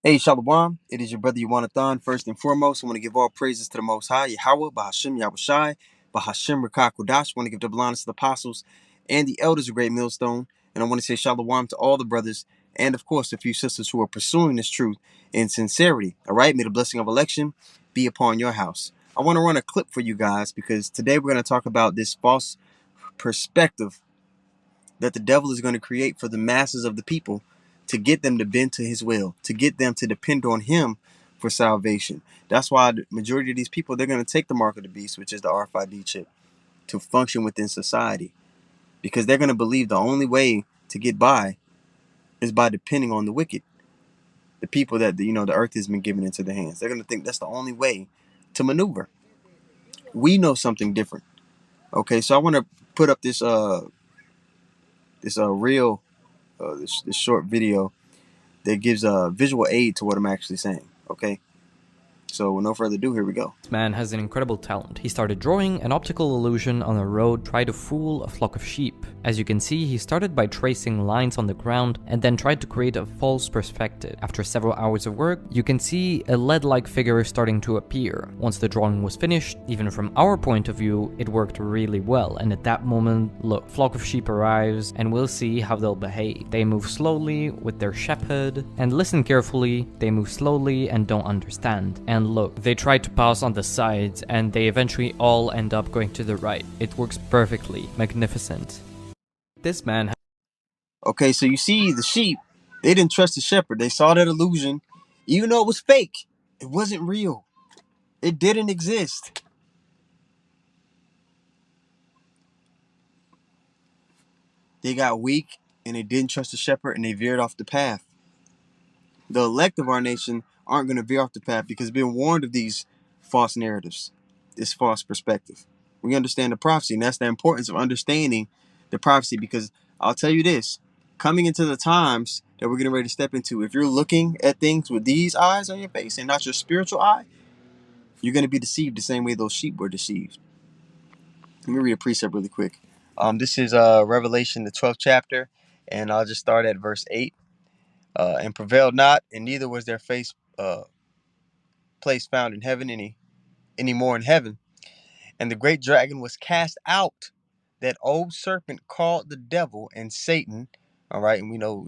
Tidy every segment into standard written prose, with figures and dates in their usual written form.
Hey, Shalom. It is your brother Yawanathan. First and foremost, I want to give all praises to the Most High, Yahweh, Bahashim Yahushai, Bahashim Rakakudash. I want to give double honors to the apostles and the elders of Great Millstone. And I want to say Shalom to all the brothers and, of course, a few sisters who are pursuing this truth in sincerity. All right? May the blessing of election be upon your house. I want to run a clip for you guys because today we're going to talk about this false perspective that the devil is going to create for the masses of the people to get them to bend to his will, to get them to depend on him for salvation. That's why the majority of these people, they're going to take the mark of the beast, which is the RFID chip, to function within society, because they're going to believe the only way to get by is by depending on the wicked, the people that the earth has been given into their hands. They're going to think that's the only way to maneuver. We know something different. Okay, so I want to put up this real this short video that gives a visual aid to what I'm actually saying. Okay, so with no further ado, here we go. This man has an incredible talent. He started drawing an optical illusion on a road, tried to fool a flock of sheep. As you can see, he started by tracing lines on the ground and then tried to create a false perspective. After several hours of work, you can see a lead-like figure starting to appear. Once the drawing was finished, even from our point of view, it worked really well. And at that moment, look, flock of sheep arrives and we'll see how they'll behave. They move slowly with their shepherd, and listen carefully, they move slowly and don't understand. And look, they try to pass on the sides and they eventually all end up going to the right. It works perfectly. Magnificent. This man. Okay, so you see the sheep, they didn't trust the shepherd. They saw that illusion, even though it was fake. It wasn't real. It didn't exist. They got weak and they didn't trust the shepherd and they veered off the path. The elect of our nation aren't going to veer off the path because they've been warned of these false narratives, this false perspective. We understand the prophecy, and that's the importance of understanding the prophecy, because I'll tell you this, coming into the times that we're getting ready to step into, if you're looking at things with these eyes on your face and not your spiritual eye, you're going to be deceived the same way those sheep were deceived. Let me read a precept really quick. This is Revelation, the 12th chapter, and I'll just start at verse 8. And prevailed not, and neither was their place found in heaven any more in heaven. And the great dragon was cast out, that old serpent called the devil and Satan. All right, and we know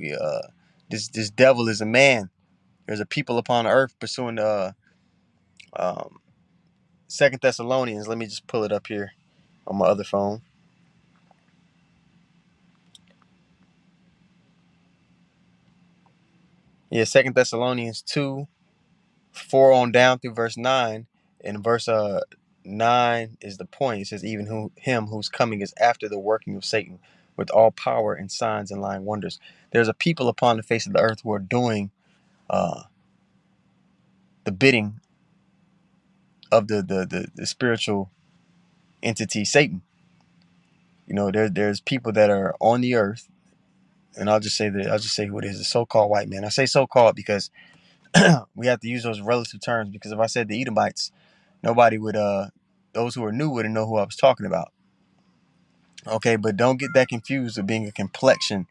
this devil is a man. There's a people upon earth pursuing um, Second Thessalonians. Let me just pull it up here on my other phone. Yeah, Second Thessalonians 2:4 on down through verse 9. And verse 9 is the point. It says, even him whose coming is after the working of Satan, with all power and signs and lying wonders. There's a people upon the face of the earth who are doing uh, the bidding of the spiritual entity Satan. There's people that are on the earth, and I'll just say who it is, the so-called white man. I say so-called because we have to use those relative terms, because if I said the Edomites, nobody would those who are new wouldn't know who I was talking about. Okay, but don't get that confused with being a complexion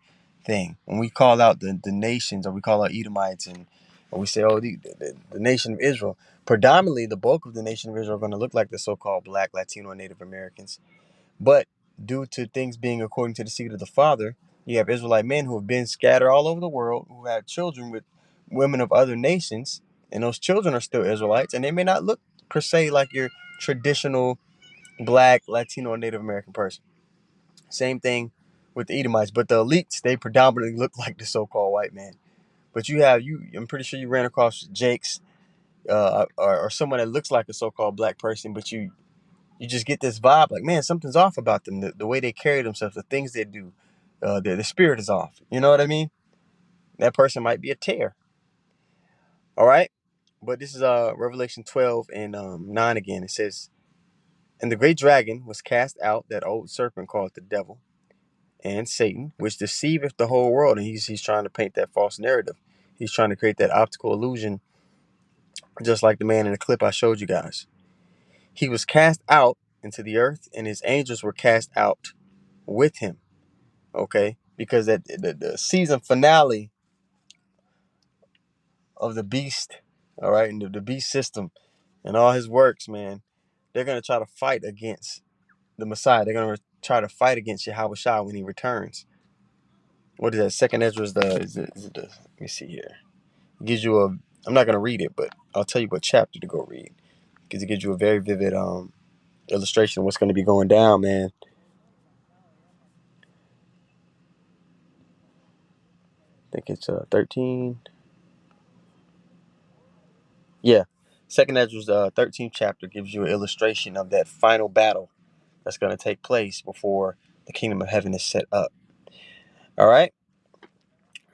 thing. When we call out the nations, or we call out Edomites, and we say, oh, the nation of Israel, predominantly the bulk of the nation of Israel are going to look like the so-called Black, Latino, and Native Americans. But due to things being according to the seed of the Father, you have Israelite men who have been scattered all over the world, who have children with women of other nations, and those children are still Israelites, and they may not look per se like your traditional Black, Latino, or Native American person. Same thing with the Edomites, but the elites, they predominantly look like the so-called white man. But I'm pretty sure you ran across Jake's or someone that looks like a so-called black person, but you just get this vibe like, man, something's off about them. The way they carry themselves, the things they do, the spirit is off. You know what I mean? That person might be a tear. All right, but this is Revelation 12 and 9 again. It says, and the great dragon was cast out, that old serpent called the devil and Satan, which deceiveth the whole world. And he's trying to paint that false narrative. He's trying to create that optical illusion, just like the man in the clip I showed you guys. He was cast out into the earth, and his angels were cast out with him. Okay, because that the season finale of the beast, all right, and the beast system and all his works, man, they're gonna try to fight against the Messiah. They're gonna try to fight against Yahweh Shah when he returns. What is that? Second Ezra is the is it the let me see here. It gives you a I'm not gonna read it, but I'll tell you what chapter to go read. Because it gives you a very vivid illustration of what's gonna be going down, man. I think it's 13. Yeah. Second Ezra's 13th chapter gives you an illustration of that final battle that's gonna take place before the kingdom of heaven is set up. All right.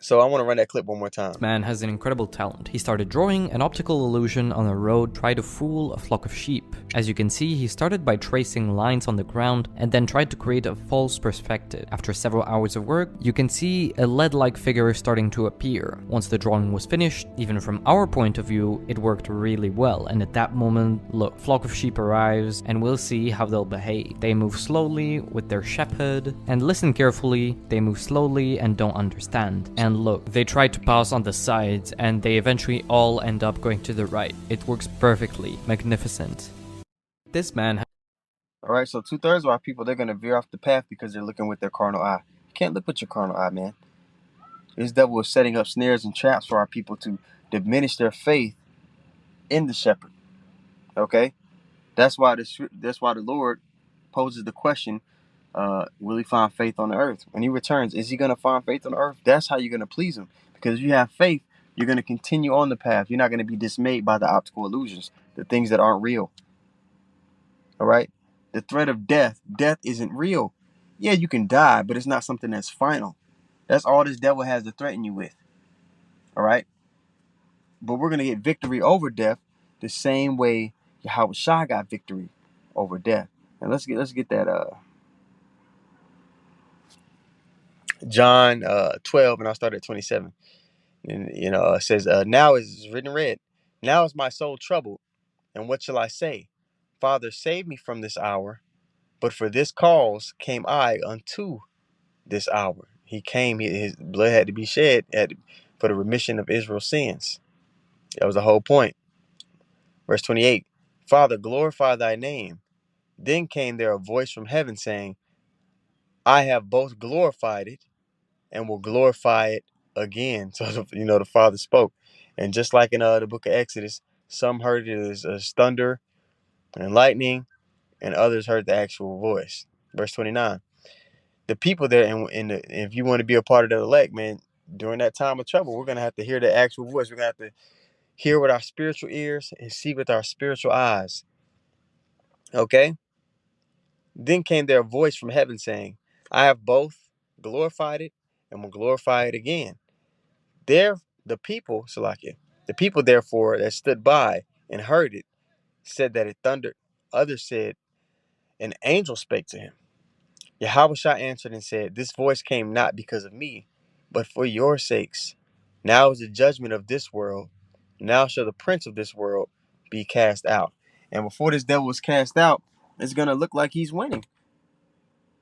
So I want to run that clip one more This time. man has an incredible talent. He started drawing an optical illusion on a road, tried to fool a flock of sheep. As you can see, he started by tracing lines on the ground and then tried to create a false perspective. After several hours of work, you can see a lead-like figure starting to appear. Once the drawing was finished, even from our point of view, it worked really well. And at that moment, look, flock of sheep arrives and we'll see how they'll behave. They move slowly with their shepherd, and listen carefully, they move slowly and don't understand. And look, they try to pass on the sides and they eventually all end up going to the right. It works perfectly. Magnificent. This man. All right, so 2/3 of our people, they're going to veer off the path because they're looking with their carnal eye. You can't look with your carnal eye, man. This devil is setting up snares and traps for our people to diminish their faith in the shepherd. Okay, that's why the Lord poses the question: will he find faith on the earth when he returns? Is he going to find faith on the earth? That's how you're going to please him. Because if you have faith, you're going to continue on the path. You're not going to be dismayed by the optical illusions, the things that aren't real. All right. The threat of death. Death isn't real. Yeah, you can die, but it's not something that's final. That's all this devil has to threaten you with. All right. But we're gonna get victory over death the same way Yahweh Shah got victory over death. And let's get that John 12, and I'll start at 27. And it says, now is written in red. Now is my soul troubled, and what shall I say? Father, save me from this hour. But for this cause came I unto this hour. He came, his blood had to be shed for the remission of Israel's sins. That was the whole point. Verse 28, Father, glorify thy name. Then came there a voice from heaven saying, I have both glorified it and will glorify it again. So, the Father spoke. And just like in the book of Exodus, some heard it as thunder and lightning, and others heard the actual voice. Verse 29. The people there, and if you want to be a part of that elect, man, during that time of trouble, we're going to have to hear the actual voice. We're going to have to hear with our spiritual ears and see with our spiritual eyes. Okay? Then came there a voice from heaven saying, I have both glorified it and will glorify it again. There, the people, Salakia, the people therefore that stood by and heard it said that it thundered. Others said, an angel spake to him. Yahweh Shah answered and said, this voice came not because of me, but for your sakes. Now is the judgment of this world. Now shall the prince of this world be cast out. And before this devil is cast out, it's going to look like he's winning.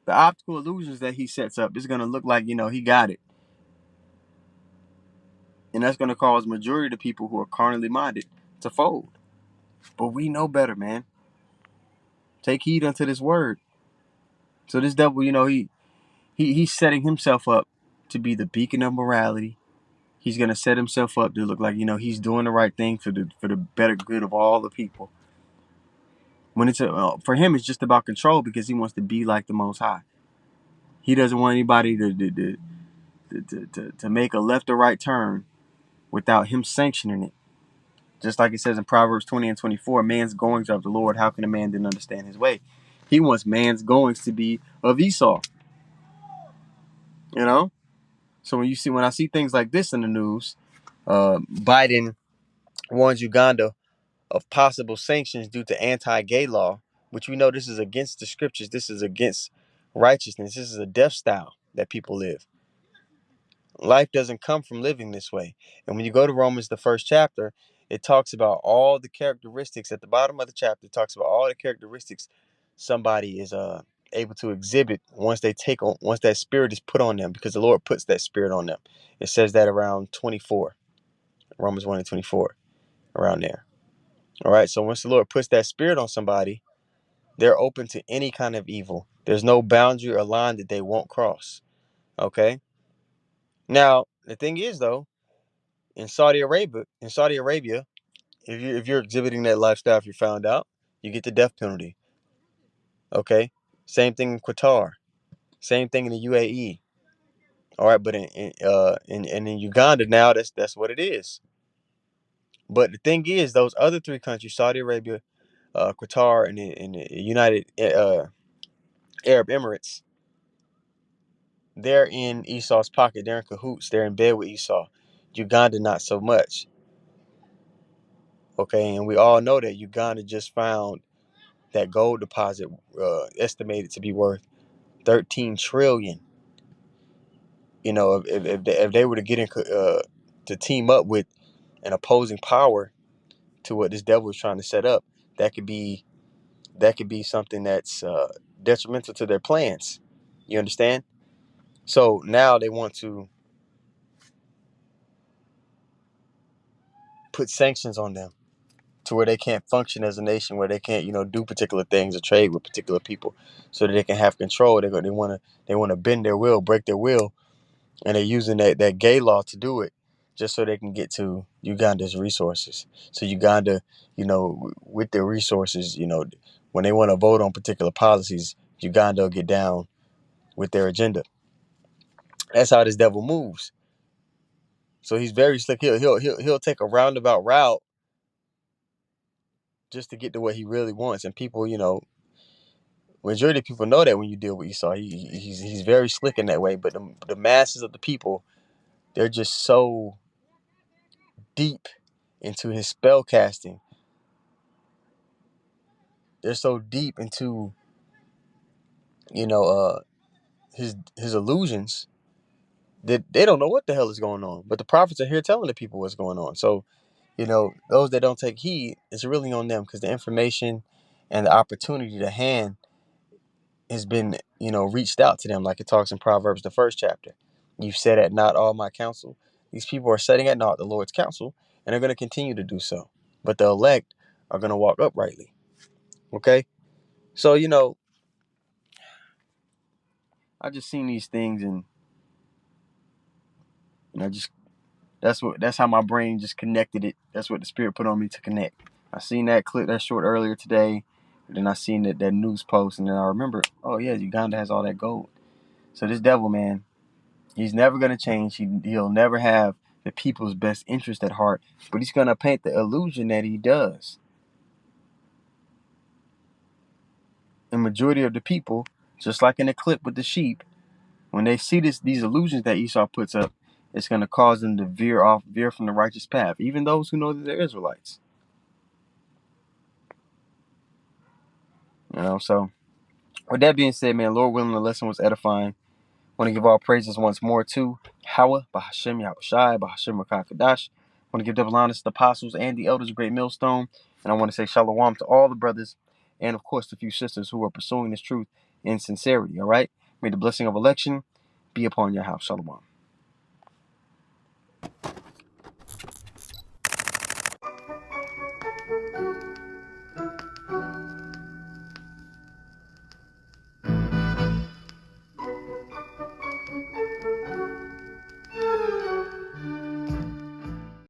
The optical illusions that he sets up is going to look like, he got it. And that's going to cause majority of the people who are carnally minded to fold. But we know better, man. Take heed unto this word. So this devil, he's setting himself up to be the beacon of morality. He's gonna set himself up to look like he's doing the right thing for the better good of all the people. When for him, it's just about control because he wants to be like the Most High. He doesn't want anybody to make a left or right turn without him sanctioning it. Just like it says in Proverbs 20 and 24, man's goings are of the Lord. How can a man then understand his way? He wants man's goings to be of Esau. So when I see things like this in the news, Biden warns Uganda of possible sanctions due to anti-gay law, which we know this is against the scriptures. This is against righteousness. This is a death style that people live. Life doesn't come from living this way. And when you go to Romans, the first chapter, it talks about all the characteristics. At the bottom of the chapter, it talks about all the characteristics somebody is able to exhibit once that spirit is put on them, because the Lord puts that spirit on them. It says that around 24. Romans 1 and 24, around there. All right. So once the Lord puts that spirit on somebody, they're open to any kind of evil. There's no boundary or line that they won't cross. Okay. Now the thing is though, in Saudi Arabia, if you're exhibiting that lifestyle, if you're found out, you get the death penalty. Okay. Same thing in Qatar. Same thing in the UAE. All right, but in Uganda now, that's what it is. But the thing is, those other three countries, Saudi Arabia, Qatar, and the United Arab Emirates, they're in Esau's pocket. They're in cahoots. They're in bed with Esau. Uganda, not so much. Okay, and we all know that Uganda just found that gold deposit, estimated to be worth 13 trillion. You know, if they were to get in, to team up with an opposing power to what this devil is trying to set up, that could be something that's detrimental to their plans. You understand? So now they want to put sanctions on them to where they can't function as a nation, where they can't, do particular things or trade with particular people, so that they can have control. They want to bend their will, break their will, and they're using that gay law to do it, just so they can get to Uganda's resources. So Uganda, with their resources, when they want to vote on particular policies, Uganda will get down with their agenda. That's how this devil moves. So he's very slick. He'll take a roundabout route just to get to what he really wants. And people, majority of people know that when you deal with Esau, he's very slick in that way. But the masses of the people, they're just so deep into his spell casting. They're so deep into you know his illusions that they don't know what the hell is going on. But the prophets are here telling the people what's going on. So those that don't take heed, it's really on them, because the information and the opportunity to hand has been, reached out to them, like it talks in Proverbs, the first chapter. You've set at naught all my counsel. These people are setting at naught the Lord's counsel, and they're going to continue to do so. But the elect are going to walk uprightly. Okay? So, I just seen these things, and just that's how my brain just connected it. That's what the Spirit put on me to connect. I seen that clip, that short earlier today. And then I seen that news post, and then I remember, oh yeah, Uganda has all that gold. So this devil, man, he's never gonna change. He'll never have the people's best interest at heart. But he's gonna paint the illusion that he does. The majority of the people, just like in the clip with the sheep, when they see these illusions that Esau puts up, it's gonna cause them to veer from the righteous path. Even those who know that they're Israelites. So with that being said, man, Lord willing, the lesson was edifying. Want to give all praises once more to Hawa, Bahashem Yahushai, Bahashem Rakakadash. Want to give double honors to the apostles and the elders of Great Millstone. And I want to say shalom to all the brothers and, of course, the few sisters who are pursuing this truth in sincerity. All right? May the blessing of election be upon your house. Shalom.